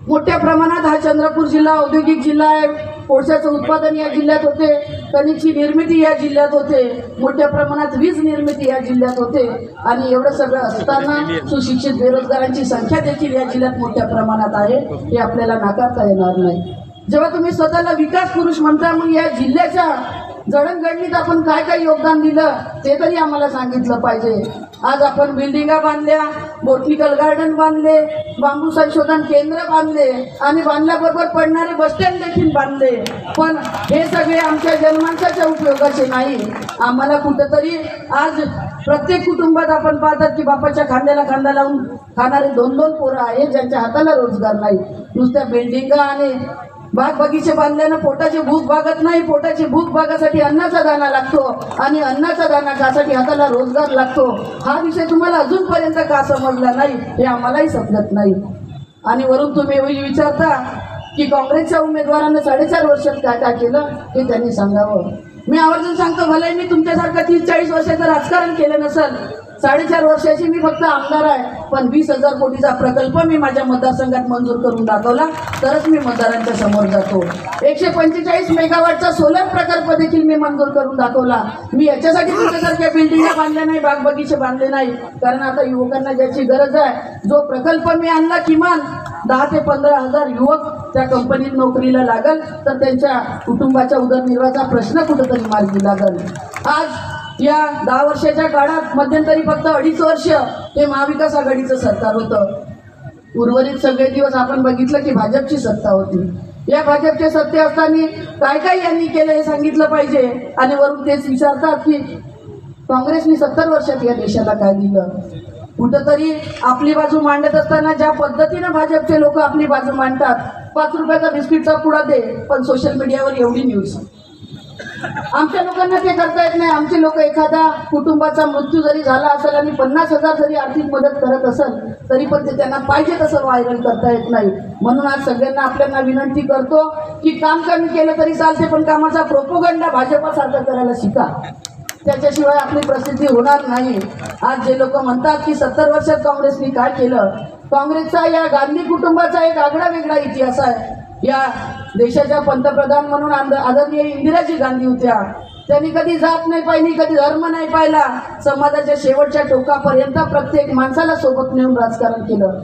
मोठ्या प्रमाणात हा चंद्रपूर जिल्हा औद्योगिक जिल्हा आहे। कोळशाचं उत्पादन या जिल्ह्यात होते, खनिजची निर्मिती या जिल्ह्यात होते, मोठ्या प्रमाणात वीज निर्मिती या जिल्ह्यात होते। आणि एवढं सगळं असताना सुशिक्षित बेरोजगारांची संख्या देखील या जिल्ह्यात मोठ्या प्रमाणात आहे, हे आपल्याला नाकारता येणार नाही। जेव्हा तुम्ही स्वतःला विकास पुरुष म्हणता, मग या जिल्ह्याच्या जडणघडणीत आपण काय काय योगदान दिलं ते तरी आम्हाला सांगितलं पाहिजे। आज आपण बिल्डिंगा बांधल्या, बोटनिकल गार्डन बांधले, बांबू संशोधन केंद्र बांधले आणि बांधल्याबरोबर पडणारे बस स्टँड देखील बांधले, पण हे सगळे आमच्या जनमानसाच्या उपयोगाचे नाही। आम्हाला कुठंतरी आज प्रत्येक कुटुंबात आपण पाहतात की बापाच्या खांद्याला खांदा लावून खाणारे 2-2 पोरं आहेत, ज्यांच्या हाताला रोजगार नाही। नुसत्या बिल्डिंगा आणि बाग बगीचे बांधल्यानं पोटाची भूक भागत नाही। पोटाची भूक भागासाठी अन्नाचा दाना लागतो आणि अन्नाचा दाना खासाठी हाताला रोजगार लागतो। हा विषय तुम्हाला अजूनपर्यंत का समजला नाही हे आम्हालाही समजत नाही। आणि वरून तुम्ही विचारता की काँग्रेसच्या उमेदवारांना 4.5 वर्षात काय काय केलं हे त्यांनी सांगावं। मी आवर्जून सांगतो, भले मी तुमच्यासारखं 30-40 वर्षाचं राजकारण केलं नसेल, 4.5 वर्षाची मी फक्त आमदार आहे, पण 20,000 कोटीचा प्रकल्प मी माझ्या मतदारसंघात मंजूर करून दाखवला तरच मी मतदारांच्या समोर जातो। 145 मेगावॉटचा सोलर प्रकल्प देखील मी मंजूर करून दाखवला। मी याच्यासाठी तुमच्यासारख्या बिल्डिंगा बांधल्या नाही, बाग बगीचे बांधले नाही, कारण आता युवकांना ज्याची गरज आहे, जो प्रकल्प मी आणला, किमान 10 ते 15,000 युवक त्या कंपनीत नोकरीला लागल तर त्यांच्या कुटुंबाच्या उदरनिर्वाहाचा प्रश्न कुठेतरी मार्गी लागल। आज या 10 वर्षाच्या काळात मध्यंतरी फक्त 2.5 वर्ष हे महाविकास आघाडीचं सरकार होतं। उर्वरित सगळे दिवस आपण बघितलं की भाजपची सत्ता होती। या भाजपच्या सत्ते असताना काय काय यांनी केलं हे सांगितलं पाहिजे। आणि वरून तेच विचारतात की काँग्रेसने 70 वर्षात या देशाला काय दिलं। कुठंतरी आपली बाजू मांडत असताना ज्या पद्धतीनं भाजपचे लोक आपली बाजू मांडतात, 5 रुपयाचा बिस्किटचा पुडा दे, पण सोशल मीडियावर एवढी न्यूज। आमच्या लोकांना ते करता येत नाही। आमचे लोक एखादा कुटुंबाचा मृत्यू जरी झाला असेल आणि 50,000 जरी आर्थिक मदत करत असेल तरी पण ते त्यांना पाहिजे तसं व्हायरल करता येत नाही। म्हणून आज सगळ्यांना आपल्याला विनंती करतो की काम कमी केलं तरी चालते, पण कामाचा प्रोपोगंडा भाजपासारखा करायला शिका, त्याच्याशिवाय आपली प्रसिद्धी होणार नाही। आज जे लोक म्हणतात की 70 वर्षात काँग्रेसने काय केलं, काँग्रेसचा या गांधी कुटुंबाचा एक आगळा वेगळा इतिहास आहे। या देशाच्या पंतप्रधान म्हणून आदरणीय इंदिराजी गांधी होत्या। त्यांनी कधी जात नाही पाहिली, कधी धर्म नाही पाहिला, समाजाच्या शेवटच्या टोकापर्यंत प्रत्येक माणसाला सोबत नेऊन राजकारण केलं।